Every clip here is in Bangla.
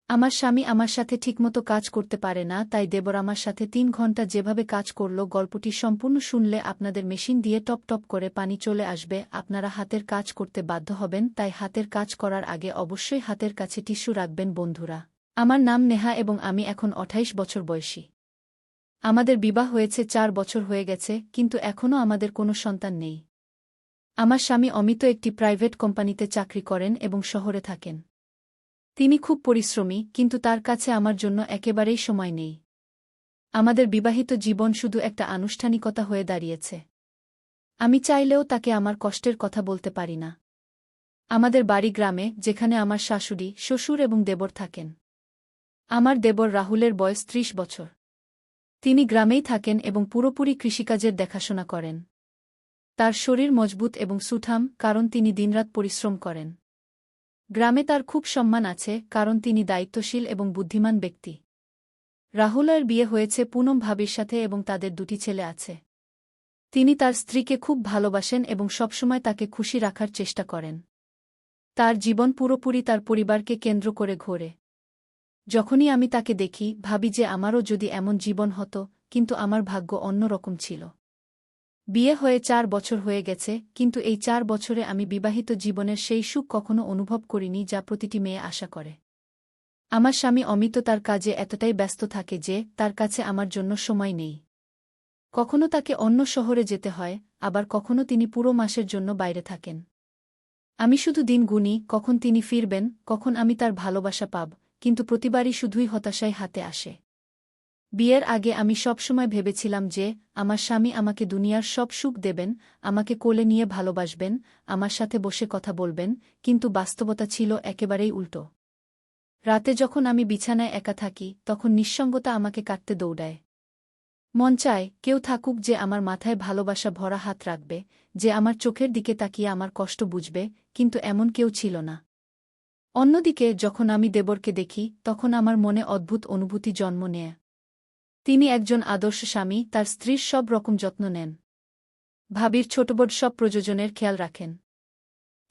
আমার স্বামী আমার সাথে ঠিকমতো কাজ করতে পারে না, তাই দেবর আমার সাথে ৩ ঘন্টা যেভাবে কাজ করল। গল্পটি সম্পূর্ণ শুনলে আপনাদের মেশিন দিয়ে টপ টপ করে পানি চলে আসবে। আপনারা হাতের কাজ করতে বাধ্য হবেন, তাই হাতের কাজ করার আগে অবশ্যই হাতের কাছে টিস্যু রাখবেন বন্ধুরা। আমার নাম নেহা এবং আমি এখন ২৮ বছর বয়সী। আমাদের বিবাহ হয়েছে ৪ বছর হয়ে গেছে, কিন্তু এখনও আমাদের কোনো সন্তান নেই। আমার স্বামী অমিত একটি প্রাইভেট কোম্পানিতে চাকরি করেন এবং শহরে থাকেন। তিনি খুব পরিশ্রমী, কিন্তু তার কাছে আমার জন্য একেবারেই সময় নেই। আমাদের বিবাহিত জীবন শুধু একটা আনুষ্ঠানিকতা হয়ে দাঁড়িয়েছে। আমি চাইলেও তাকে আমার কষ্টের কথা বলতে পারি না। আমাদের বাড়ি গ্রামে, যেখানে আমার শাশুড়ি, শ্বশুর এবং দেবর থাকেন। আমার দেবর রাহুলের বয়স ৩০ বছর। তিনি গ্রামেই থাকেন এবং পুরোপুরি কৃষিকাজের দেখাশোনা করেন। তার শরীর মজবুত এবং সুঠাম, কারণ তিনি দিনরাত পরিশ্রম করেন। গ্রামে তার খুব সম্মান আছে, কারণ তিনি দায়িত্বশীল এবং বুদ্ধিমান ব্যক্তি। রাহুলের বিয়ে হয়েছে পুনম ভাবির সাথে এবং তাদের ২টি ছেলে আছে। তিনি তার স্ত্রীকে খুব ভালোবাসেন এবং সবসময় তাকে খুশি রাখার চেষ্টা করেন। তার জীবন পুরোপুরি তার পরিবারকে কেন্দ্র করে ঘোরে। যখনই আমি তাকে দেখি, ভাবি যে আমারও যদি এমন জীবন হতো, কিন্তু আমার ভাগ্য অন্য রকম ছিল। বিয়ে হয়ে ৪ বছর হয়ে গেছে, কিন্তু এই ৪ বছরে আমি বিবাহিত জীবনের সেই সুখ কখনো অনুভব করিনি যা প্রতিটি মেয়ে আশা করে। আমার স্বামী অমিত তার কাজে এতটাই ব্যস্ত থাকে যে তার কাছে আমার জন্য সময় নেই। কখনো তাকে অন্য শহরে যেতে হয়, আবার কখনো তিনি পুরো মাসের জন্য বাইরে থাকেন। আমি শুধু দিন গুনি, কখন তিনি ফিরবেন, কখন আমি তার ভালোবাসা পাব, কিন্তু প্রতিবারই শুধুই হতাশায় হাতে আসে। বিয়ের আগে আমি সবসময় ভেবেছিলাম যে আমার স্বামী আমাকে দুনিয়ার সব সুখ দেবেন, আমাকে কোলে নিয়ে ভালোবাসবেন, আমার সাথে বসে কথা বলবেন, কিন্তু বাস্তবতা ছিল একেবারেই উল্টো। রাতে যখন আমি বিছানায় একা থাকি, তখন নিঃসঙ্গতা আমাকে কাটতে দৌড়ায়। মন চায় কেউ থাকুক যে আমার মাথায় ভালোবাসা ভরা হাত রাখবে, যে আমার চোখের দিকে তাকিয়ে আমার কষ্ট বুঝবে, কিন্তু এমন কেউ ছিল না। অন্যদিকে যখন আমি দেবরকে দেখি, তখন আমার মনে অদ্ভুত অনুভূতি জন্ম নেয়। তিনি একজন আদর্শ স্বামী, তার স্ত্রীর সব রকম যত্ন নেন। ভাবির ছোটবড় সব প্রয়োজনের খেয়াল রাখেন।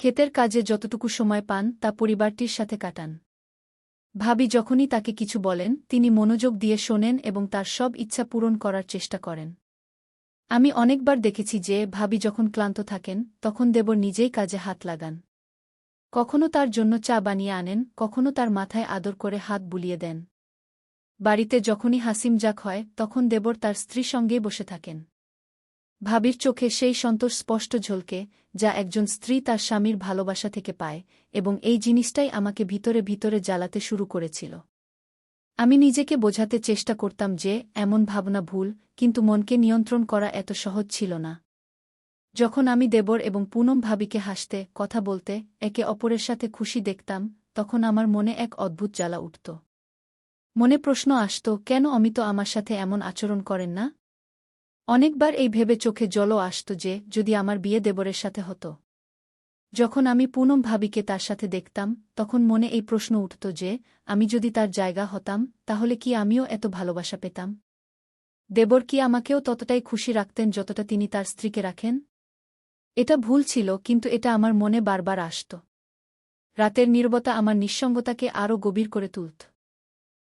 ক্ষেতের কাজে যতটুকু সময় পান তা পরিবারটির সাথে কাটান। ভাবি যখনই তাকে কিছু বলেন, তিনি মনোযোগ দিয়ে শোনেন এবং তার সব ইচ্ছা পূরণ করার চেষ্টা করেন। আমি অনেকবার দেখেছি যে ভাবি যখন ক্লান্ত থাকেন, তখন দেবর নিজেই কাজে হাত লাগান। কখনো তার জন্য চা বানিয়ে আনেন, কখনো তার মাথায় আদর করে হাত বুলিয়ে দেন। বাড়িতে যখনই হাসিমজাক হয়, তখন দেবর তার স্ত্রীর সঙ্গেই বসে থাকেন। ভাবির চোখে সেই সন্তোষ স্পষ্ট ঝলকে, যা একজন স্ত্রী তার স্বামীর ভালোবাসা থেকে পায়, এবং এই জিনিসটাই আমাকে ভিতরে ভিতরে জ্বালাতে শুরু করেছিল। আমি নিজেকে বোঝাতে চেষ্টা করতাম যে এমন ভাবনা ভুল, কিন্তু মনকে নিয়ন্ত্রণ করা এত সহজ ছিল না। যখন আমি দেবর এবং পুনম ভাবিকে হাসতে, কথা বলতে, একে অপরের সাথে খুশি দেখতাম, তখন আমার মনে এক অদ্ভুত জ্বালা উঠত। মনে প্রশ্ন আসত, কেন অমিত আমার সাথে এমন আচরণ করেন না? অনেকবার এই ভেবে চোখে জলও আসত যে যদি আমার বিয়ে দেবরের সাথে হতো। যখন আমি পুনম ভাবিকে তার সাথে দেখতাম, তখন মনে এই প্রশ্ন উঠত যে আমি যদি তার জায়গা হতাম, তাহলে কি আমিও এত ভালোবাসা পেতাম? দেবর কি আমাকেও ততটাই খুশি রাখতেন যতটা তিনি তার স্ত্রীকে রাখেন? এটা ভুল ছিল, কিন্তু এটা আমার মনে বারবার আসত। রাতের নীরবতা আমার নিঃসঙ্গতাকে আরও গভীর করে তুলত।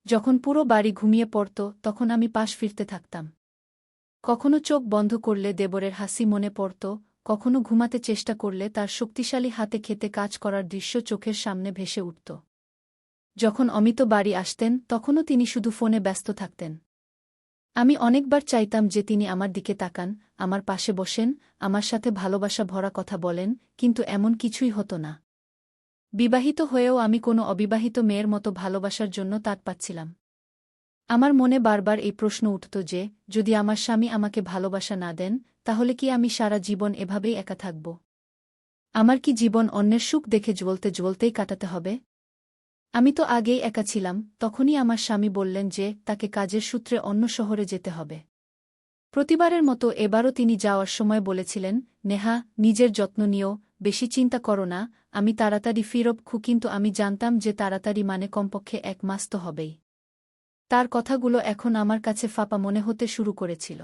যখন পুরো বাড়ি ঘুমিয়ে পড়ত, তখন আমি পাশ ফিরতে থাকতাম। কখনো চোখ বন্ধ করলে দেবরের হাসি মনে পড়ত, কখনো ঘুমাতে চেষ্টা করলে তার শক্তিশালী হাতে খেতে কাজ করার দৃশ্য চোখের সামনে ভেসে উঠত। যখন অমিত বাড়ি আসতেন, তখনও তিনি শুধু ফোনে ব্যস্ত থাকতেন। আমি অনেকবার চাইতাম যে তিনি আমার দিকে তাকান, আমার পাশে বসেন, আমার সাথে ভালোবাসা ভরা কথা বলেন, কিন্তু এমন কিছুই হতো না। বিবাহিত হয়েও আমি কোনো অবিবাহিত মেয়ের মতো ভালোবাসার জন্য তাড় পাচ্ছিলাম। আমার মনে বারবার এই প্রশ্ন উঠত যে যদি আমার স্বামী আমাকে ভালোবাসা না দেন, তাহলে কি আমি সারা জীবন এভাবেই একা থাকব? আমার কি জীবন অন্যের সুখ দেখে জ্বলতে জ্বলতেই কাটাতে হবে? আমি তো আগেই একা ছিলাম। তখনই আমার স্বামী বললেন যে তাকে কাজের সূত্রে অন্য শহরে যেতে হবে। প্রতিবারের মতো এবারও তিনি যাওয়ার সময় বলেছিলেন, নেহা, নিজের যত্ন নিও, বেশি চিন্তা করো না, আমি তাড়াতাড়ি ফিরব। কিন্তু আমি জানতাম যে তাড়াতাড়ি মানে কমপক্ষে ১ মাস তো হবেই। তার কথাগুলো এখন আমার কাছে ফাঁপা মনে হতে শুরু করেছিল।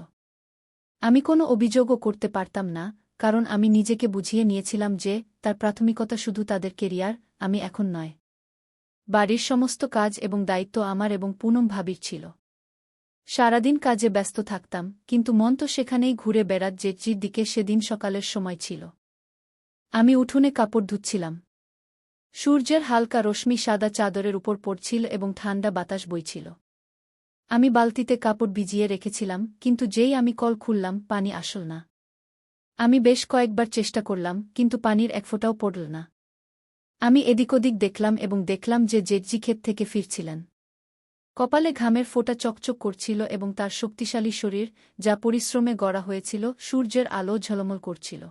আমি কোনো অভিযোগও করতে পারতাম না, কারণ আমি নিজেকে বুঝিয়ে নিয়েছিলাম যে তার প্রাথমিকতা শুধু তাদের কেরিয়ার, আমি এখন নয়। বাড়ির সমস্ত কাজ এবং দায়িত্ব আমার এবং পুনম ভাবির ছিল। সারাদিন কাজে ব্যস্ত থাকতাম, কিন্তু মন তো সেখানেই ঘুরে বেড়াত জেঠির দিকে। সেদিন সকালের সময় ছিল। আমি উঠোনে কাপড় ধুচ্ছিলাম। সূর্যের হালকা রশ্মি সাদা চাদরের উপর পড়ছিল এবং ঠান্ডা বাতাস বইছিল। আমি বালতিতে কাপড় ভিজিয়ে রেখেছিলাম, কিন্তু যেই আমি কল খুললাম পানি আসল না। আমি বেশ কয়েকবার চেষ্টা করলাম, কিন্তু পানির এক ফোঁটাও পড়ল না। আমি এদিক ওদিক দেখলাম এবং দেখলাম যে জেঠজি ক্ষেত থেকে ফিরছিলেন। কপালে ঘামের ফোঁটা চকচক করছিল এবং তার শক্তিশালী শরীর, যা পরিশ্রমে গড়া হয়েছিল, সূর্যের আলো ঝলমল করছিল।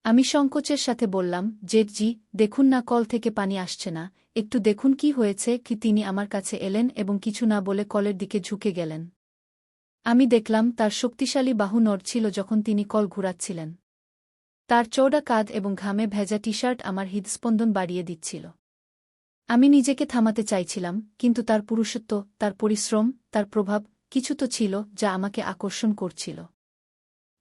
আমি সংকোচের সাথে বললাম, জেঠজি, দেখুন না কল থেকে পানি আসছে না, একটু দেখুন কি হয়েছে কি। তিনি আমার কাছে এলেন এবং কিছু না বলে কলের দিকে ঝুঁকে গেলেন। আমি দেখলাম তার শক্তিশালী বাহু নড়ছিল যখন তিনি কল ঘুরাচ্ছিলেন। তার চওড়া কাঁধ এবং ঘামে ভেজা টি-শার্ট আমার হৃদস্পন্দন বাড়িয়ে দিচ্ছিল। আমি নিজেকে থামাতে চাইছিলাম, কিন্তু তার পুরুষত্ব, তার পরিশ্রম, তার প্রভাব, কিছু তো ছিল যা আমাকে আকর্ষণ করছিল।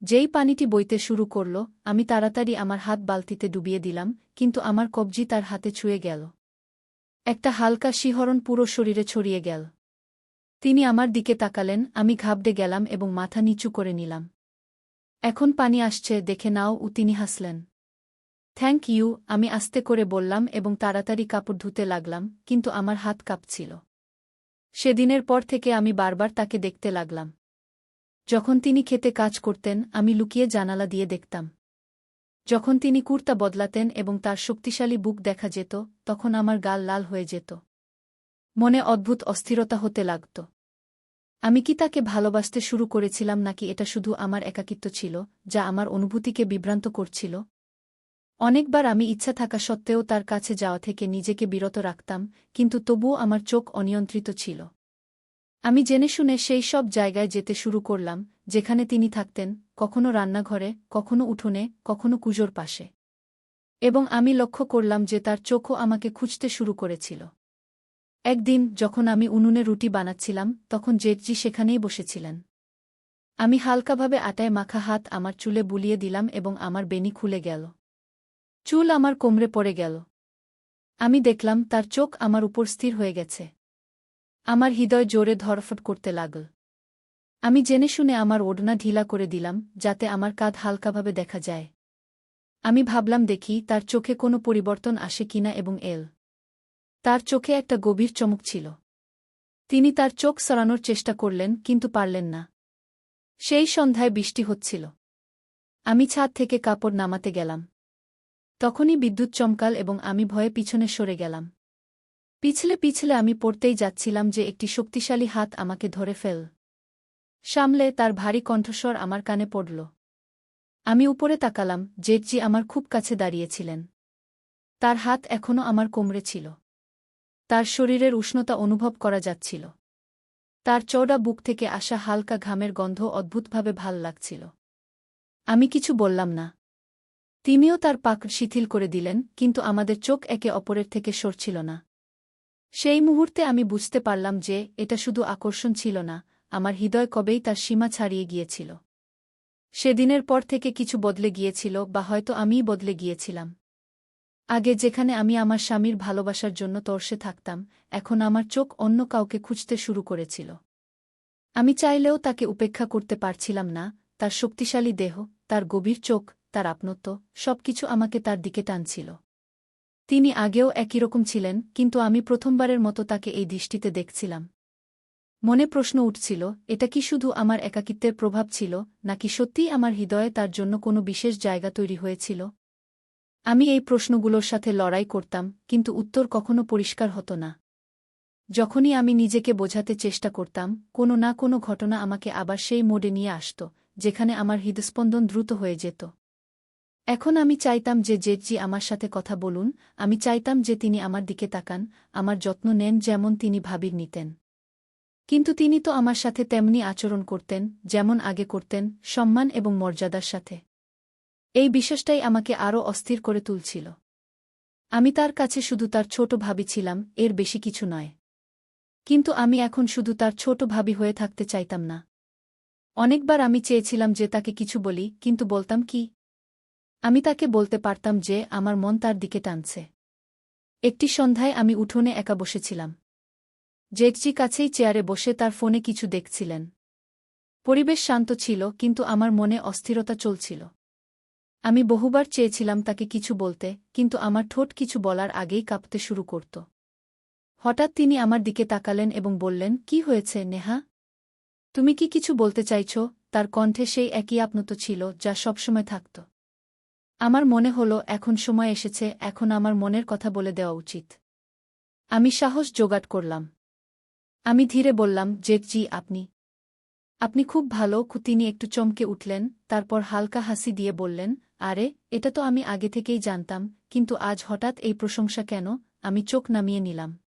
যেই পানিটি বইতে শুরু করল, আমি তাড়াতাড়ি আমার হাত বালতিতে ডুবিয়ে দিলাম, কিন্তু আমার কবজি তার হাতে ছুঁয়ে গেল। একটা হালকা শিহরণ পুরো শরীরে ছড়িয়ে গেল। তিনি আমার দিকে তাকালেন, আমি ঘাবড়ে গেলাম এবং মাথা নিচু করে নিলাম। এখন পানি আসছে, দেখে নাও। তিনি হাসলেন। থ্যাংক ইউ, আমি আস্তে করে বললাম এবং তাড়াতাড়ি কাপড় ধুতে লাগলাম, কিন্তু আমার হাত কাঁপছিল। সেদিনের পর থেকে আমি বারবার তাকে দেখতে লাগলাম। যখন তিনি খেতে কাজ করতেন, আমি লুকিয়ে জানালা দিয়ে দেখতাম। যখন তিনি কুর্তা বদলাতেন এবং তার শক্তিশালী বুক দেখা যেত, তখন আমার গাল লাল হয়ে যেত। মনে অদ্ভুত অস্থিরতা হতে লাগত। আমি কি তাকে ভালোবাসতে শুরু করেছিলাম, নাকি এটা শুধু আমার একাকিত্ব ছিল, যা আমার অনুভূতিকে বিভ্রান্ত করছিল? অনেকবার আমি ইচ্ছা থাকা সত্ত্বেও তার কাছে যাওয়া থেকে নিজেকে বিরত রাখতাম, কিন্তু তবুও আমার চোখ অনিয়ন্ত্রিত ছিল। আমি জেনে শুনে সেই সব জায়গায় যেতে শুরু করলাম, যেখানে তিনি থাকতেন, কখনো রান্নাঘরে, কখনো উঠোনে, কখনো কুজোর পাশে। এবং আমি লক্ষ্য করলাম যে তার চোখও আমাকে খুঁজতে শুরু করেছিল। একদিন যখন আমি উনুনে রুটি বানাচ্ছিলাম, তখন জেঠজি সেখানেই বসেছিলেন। আমি হালকাভাবে আটায় মাখা হাত আমার চুলে বুলিয়ে দিলাম এবং আমার বেনি খুলে গেল। চুল আমার কোমরে পড়ে গেল। আমি দেখলাম তার চোখ আমার উপর স্থির হয়ে গেছে। আমার হৃদয় জোরে ধড়ফড় করতে লাগল। আমি জেনে শুনে আমার ওড়না ঢিলা করে দিলাম, যাতে আমার কাঁধ হালকাভাবে দেখা যায়। আমি ভাবলাম দেখি তার চোখে কোনো পরিবর্তন আসে কিনা এবং তার চোখে একটা গভীর চমক ছিল। তিনি তার চোখ সরানোর চেষ্টা করলেন, কিন্তু পারলেন না। সেই সন্ধ্যায় বৃষ্টি হচ্ছিল। আমি ছাদ থেকে কাপড় নামাতে গেলাম। তখনই বিদ্যুৎ চমকাল এবং আমি ভয়ে পিছনে সরে গেলাম। পিছলে পিছলে আমি পড়তেই যাচ্ছিলাম যে একটি শক্তিশালী হাত আমাকে ধরে সামলে তার ভারী কণ্ঠস্বর আমার কানে পড়ল। আমি উপরে তাকালাম, জেঠজি আমার খুব কাছে দাঁড়িয়েছিলেন। তার হাত এখনও আমার কোমরে ছিল। তার শরীরের উষ্ণতা অনুভব করা যাচ্ছিল। তার চওড়া বুক থেকে আসা হালকা ঘামের গন্ধ অদ্ভুতভাবে ভাল লাগছিল। আমি কিছু বললাম না। তিনিও তার পাক শিথিল করে দিলেন, কিন্তু আমাদের চোখ একে অপরের থেকে সরছিল না। সেই মুহূর্তে আমি বুঝতে পারলাম যে এটা শুধু আকর্ষণ ছিল না, আমার হৃদয় কবেই তার সীমা ছাড়িয়ে গিয়েছিল। সেদিনের পর থেকে কিছু বদলে গিয়েছিল, বা হয়তো আমিই বদলে গিয়েছিলাম। আগে যেখানে আমি আমার স্বামীর ভালোবাসার জন্য তর্ষে থাকতাম, এখন আমার চোখ অন্য কাউকে খুঁজতে শুরু করেছিল। আমি চাইলেও তাকে উপেক্ষা করতে পারছিলাম না। তার শক্তিশালী দেহ, তার গভীর চোখ, তার আপনত্ব, সবকিছু আমাকে তার দিকে টানছিল। তিনি আগেও একই রকম ছিলেন, কিন্তু আমি প্রথমবারের মতো তাকে এই দৃষ্টিতে দেখছিলাম। মনে প্রশ্ন উঠছিল, এটা কি শুধু আমার একাকিত্বের প্রভাব ছিল, নাকি সত্যিই আমার হৃদয়ে তার জন্য কোনো বিশেষ জায়গা তৈরি হয়েছিল? আমি এই প্রশ্নগুলোর সাথে লড়াই করতাম, কিন্তু উত্তর কখনো পরিষ্কার হতো না। যখনই আমি নিজেকে বোঝাতে চেষ্টা করতাম, কোনো না কোনো ঘটনা আমাকে আবার সেই মোড়ে নিয়ে আসত, যেখানে আমার হৃদস্পন্দন দ্রুত হয়ে যেত। এখন আমি চাইতাম যে জেঠজি আমার সাথে কথা বলুন, আমি চাইতাম যে তিনি আমার দিকে তাকান, আমার যত্ন নেন যেমন তিনি ভাবির নিতেন। কিন্তু তিনি তো আমার সাথে তেমনি আচরণ করতেন, যেমন আগে করতেন, সম্মান এবং মর্যাদার সাথে। এই বিশ্বাসটাই আমাকে আরও অস্থির করে তুলছিল। আমি তার কাছে শুধু তার ছোট ভাবি ছিলাম, এর বেশি কিছু নয়। কিন্তু আমি এখন শুধু তার ছোট ভাবি হয়ে থাকতে চাইতাম না। অনেকবার আমি চেয়েছিলাম যে তাকে কিছু বলি, কিন্তু বলতাম কি? আমি তাকে বলতে পারতাম যে আমার মন তার দিকে টানছে। একটি সন্ধ্যায় আমি উঠোনে একা বসেছিলাম। জেঠজি কাছেই চেয়ারে বসে তার ফোনে কিছু দেখছিলেন। পরিবেশ শান্ত ছিল, কিন্তু আমার মনে অস্থিরতা চলছিল। আমি বহুবার চেয়েছিলাম তাকে কিছু বলতে, কিন্তু আমার ঠোঁট কিছু বলার আগেই কাঁপতে শুরু করত। হঠাৎ তিনি আমার দিকে তাকালেন এবং বললেন, "কি হয়েছে, নেহা? তুমি কি কিছু বলতে চাইছ?" তার কণ্ঠে সেই একই আপনত ছিল যা সবসময় থাকত। আমার মনে হলো এখন সময় এসেছে, এখন আমার মনের কথা বলে দেওয়া উচিত। আমি সাহস জোগাড় করলাম। আমি ধীরে বললাম, "জেঠজি, আপনি খুব ভালো।" তিনি একটু চমকে উঠলেন, তারপর হালকা হাসি দিয়ে বললেন, "আরে, এটা তো আমি আগে থেকেই জানতাম, কিন্তু আজ হঠাৎ এই প্রশংসা কেন?" আমি চোখ নামিয়ে নিলাম।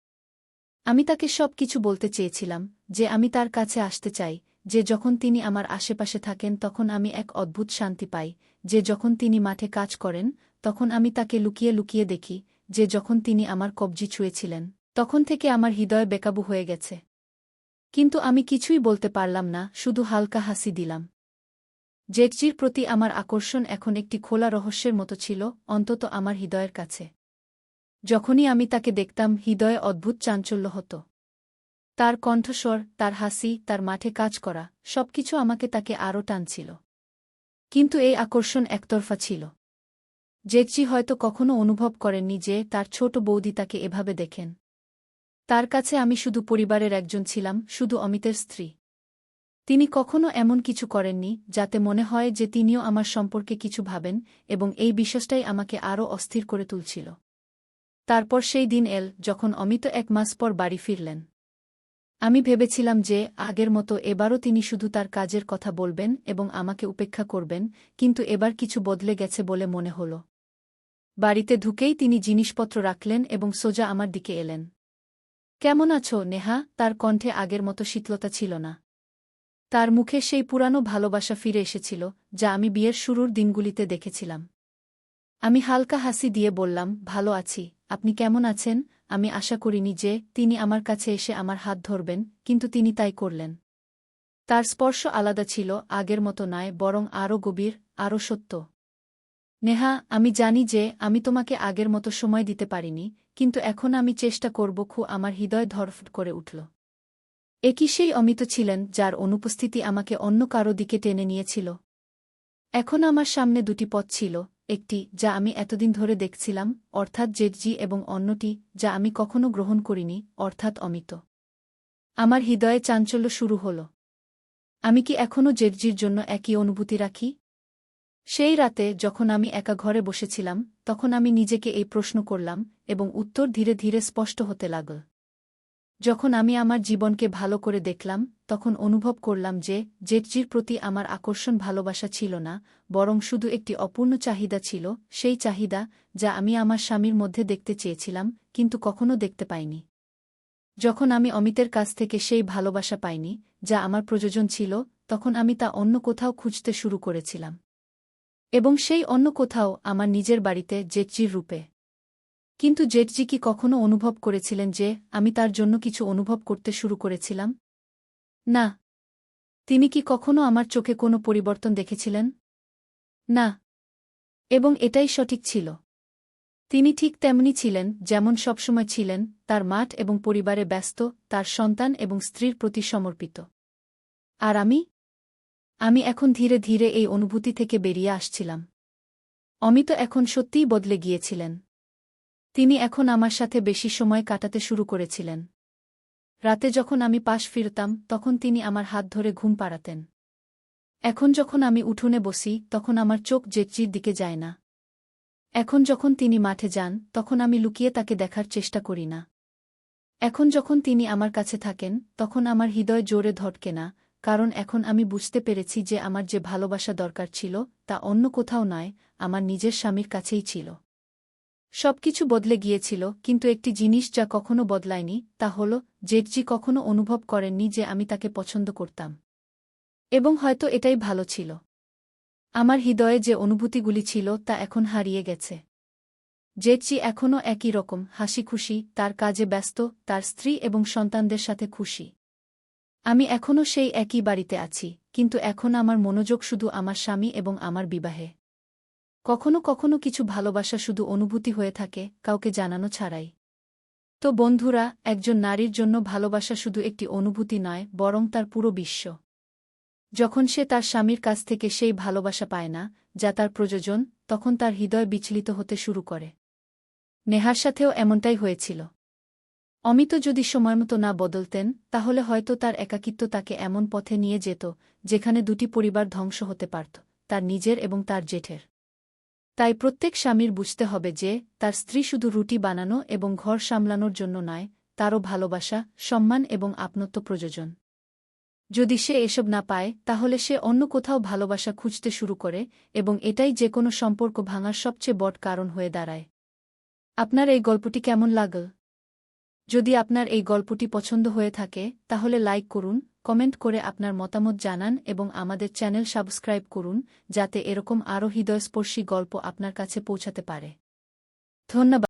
আমি তাকে সব কিছু বলতে চেয়েছিলাম, যে আমি তার কাছে আসতে চাই, যে যখন তিনি আমার আশেপাশে থাকেন তখন আমি এক অদ্ভুত শান্তি পাই, যে যখন তিনি মাঠে কাজ করেন তখন আমি তাকে লুকিয়ে লুকিয়ে দেখি, যে যখন তিনি আমার কবজি ছুঁয়েছিলেন তখন থেকে আমার হৃদয় বেকাবু হয়ে গেছে। কিন্তু আমি কিছুই বলতে পারলাম না, শুধু হালকা হাসি দিলাম। জেঠজির প্রতি আমার আকর্ষণ এখন একটি খোলা রহস্যের মতো ছিল, অন্তত আমার হৃদয়ের কাছে। যখনই আমি তাকে দেখতাম হৃদয়ে অদ্ভুত চাঞ্চল্য হতো। তার কণ্ঠস্বর, তার হাসি, তার মাঠে কাজ করা, সবকিছু আমাকে তাকে আরও টানছিল। কিন্তু এই আকর্ষণ একতরফা ছিল। জেঠজি হয়তো কখনো অনুভব করেননি যে তার ছোট বৌদি তাকে এভাবে দেখেন। তার কাছে আমি শুধু পরিবারের একজন ছিলাম, শুধু অমিতের স্ত্রী। তিনি কখনো এমন কিছু করেননি যাতে মনে হয় যে তিনিও আমার সম্পর্কে কিছু ভাবেন, এবং এই বিশ্বাসটাই আমাকে আরও অস্থির করে তুলছিল। তারপর সেই দিন এল যখন অমিত 1 মাস পর বাড়ি ফিরলেন। আমি ভেবেছিলাম যে আগের মতো এবারও তিনি শুধু তার কাজের কথা বলবেন এবং আমাকে উপেক্ষা করবেন, কিন্তু এবার কিছু বদলে গেছে বলে মনে হল। বাড়িতে ঢুকেই তিনি জিনিসপত্র রাখলেন এবং সোজা আমার দিকে এলেন। "কেমন আছো, নেহা?" তার কণ্ঠে আগের মতো শীতলতা ছিল না। তার মুখে সেই পুরানো ভালোবাসা ফিরে এসেছিল, যা আমি বিয়ের শুরুর দিনগুলিতে দেখেছিলাম। আমি হালকা হাসি দিয়ে বললাম, "ভালো আছি। আপনি কেমন আছেন?" আমি আশা করিনি যে তিনি আমার কাছে এসে আমার হাত ধরবেন, কিন্তু তিনি তাই করলেন। তার স্পর্শ আলাদা ছিল, আগের মতো নয়, বরং আরও গভীর, আরও সত্য। "নেহা, আমি জানি যে আমি তোমাকে আগের মতো সময় দিতে পারিনি, কিন্তু এখন আমি চেষ্টা করব।" আমার হৃদয় ধড়ফড় করে উঠল। একই সেই অমিত ছিলেন যার অনুপস্থিতি আমাকে অন্য কারো দিকে টেনে নিয়েছিল। এখন আমার সামনে দুটি পথ ছিল, একটি যা আমি এতদিন ধরে দেখছিলাম, অর্থাৎ জেঠজি, এবং অন্যটি যা আমি কখনো গ্রহণ করিনি, অর্থাৎ অমিত। আমার হৃদয়ে চাঞ্চল্য শুরু হল। আমি কি এখনও জেঠজির জন্য একই অনুভূতি রাখি? সেই রাতে যখন আমি একা ঘরে বসেছিলাম, তখন আমি নিজেকে এই প্রশ্ন করলাম, এবং উত্তর ধীরে ধীরে স্পষ্ট হতে লাগল। যখন আমি আমার জীবনকে ভালো করে দেখলাম, তখন অনুভব করলাম যে জেঠজির প্রতি আমার আকর্ষণ ভালোবাসা ছিল না, বরং শুধু একটি অপূর্ণ চাহিদা ছিল, সেই চাহিদা যা আমি আমার স্বামীর মধ্যে দেখতে চেয়েছিলাম, কিন্তু কখনো দেখতে পাইনি। যখন আমি অমিতের কাছ থেকে সেই ভালোবাসা পাইনি, যা আমার প্রয়োজন ছিল, তখন আমি তা অন্য কোথাও খুঁজতে শুরু করেছিলাম। এবং সেই অন্য কোথাও আমার নিজের বাড়িতে, জেঠজির রূপে। কিন্তু জেঠজি কি কখনো অনুভব করেছিলেন যে আমি তার জন্য কিছু অনুভব করতে শুরু করেছিলাম? না। তিনি কি কখনো আমার চোখে কোনো পরিবর্তন দেখেছিলেন? না। এবং এটাই সঠিক ছিল। তিনি ঠিক তেমনি ছিলেন যেমন সবসময় ছিলেন, তার মাঠ এবং পরিবারে ব্যস্ত, তার সন্তান এবং স্ত্রীর প্রতি সমর্পিত। আর আমি এখন ধীরে ধীরে এই অনুভূতি থেকে বেরিয়ে আসছিলাম। অমিত এখন সত্যিই বদলে গিয়েছিলেন। তিনি এখন আমার সাথে বেশি সময় কাটাতে শুরু করেছিলেন। রাতে যখন আমি পাশ ফিরতাম তখন তিনি আমার হাত ধরে ঘুম পাড়াতেন। এখন যখন আমি উঠোনে বসি তখন আমার চোখ জেঠজির দিকে যায় না। এখন যখন তিনি মাঠে যান তখন আমি লুকিয়ে তাকে দেখার চেষ্টা করি না। এখন যখন তিনি আমার কাছে থাকেন তখন আমার হৃদয় জোরে ধড়কে না, কারণ এখন আমি বুঝতে পেরেছি যে আমার যে ভালোবাসা দরকার ছিল তা অন্য কোথাও নয়, আমার নিজের স্বামীর কাছেই ছিল। সবকিছু বদলে গিয়েছিল, কিন্তু একটি জিনিস যা কখনো বদলায়নি, তা হল জেঠজি কখনো অনুভব করেননি যে আমি তাকে পছন্দ করতাম। এবং হয়তো এটাই ভালো ছিল। আমার হৃদয়ে যে অনুভূতিগুলি ছিল তা এখন হারিয়ে গেছে। জেঠজি এখনও একই রকম হাসি খুশি, তার কাজে ব্যস্ত, তার স্ত্রী এবং সন্তানদের সাথে খুশি। আমি এখনও সেই একই বাড়িতে আছি, কিন্তু এখন আমার মনোযোগ শুধু আমার স্বামী এবং আমার বিবাহে। কখনো কখনো কিছু ভালোবাসা শুধু অনুভূতি হয়ে থাকে, কাউকে জানানো ছাড়াই। তো বন্ধুরা, একজন নারীর জন্য ভালোবাসা শুধু একটি অনুভূতি নয়, বরং তার পুরো বিশ্ব। যখন সে তার স্বামীর কাছ থেকে সেই ভালোবাসা পায় না, যা তার প্রয়োজন, তখন তার হৃদয় বিচলিত হতে শুরু করে। নেহার সাথেও এমনটাই হয়েছিল। অমিত যদি সময়মতো না বদলতেন, তাহলে হয়তো তার একাকিত্ব তাকে এমন পথে নিয়ে যেত, যেখানে দুটি পরিবার ধ্বংস হতে পারত, তার নিজের এবং তার জেঠের। তাই প্রত্যেক স্বামীর বুঝতে হবে যে, তার স্ত্রী শুধু রুটি বানানো এবং ঘর সামলানোর জন্য নয়, তারও ভালোবাসা, সম্মান এবং আপনত্ব প্রয়োজন। যদি সে এসব না পায়, তাহলে সে অন্য কোথাও ভালোবাসা খুঁজতে শুরু করে, এবং এটাই যে কোনো সম্পর্ক ভাঙার সবচেয়ে বড় কারণ হয়ে দাঁড়ায়। আপনার এই গল্পটি কেমন লাগল? যদি আপনার এই গল্পটি পছন্দ হয়ে থাকে, তাহলে লাইক করুন, কমেন্ট করে আপনার মতামত জানান এবং আমাদের চ্যানেল সাবস্ক্রাইব করুন, যাতে এরকম আরও হৃদয়স্পর্শী গল্প আপনার কাছে পৌঁছাতে পারে। ধন্যবাদ।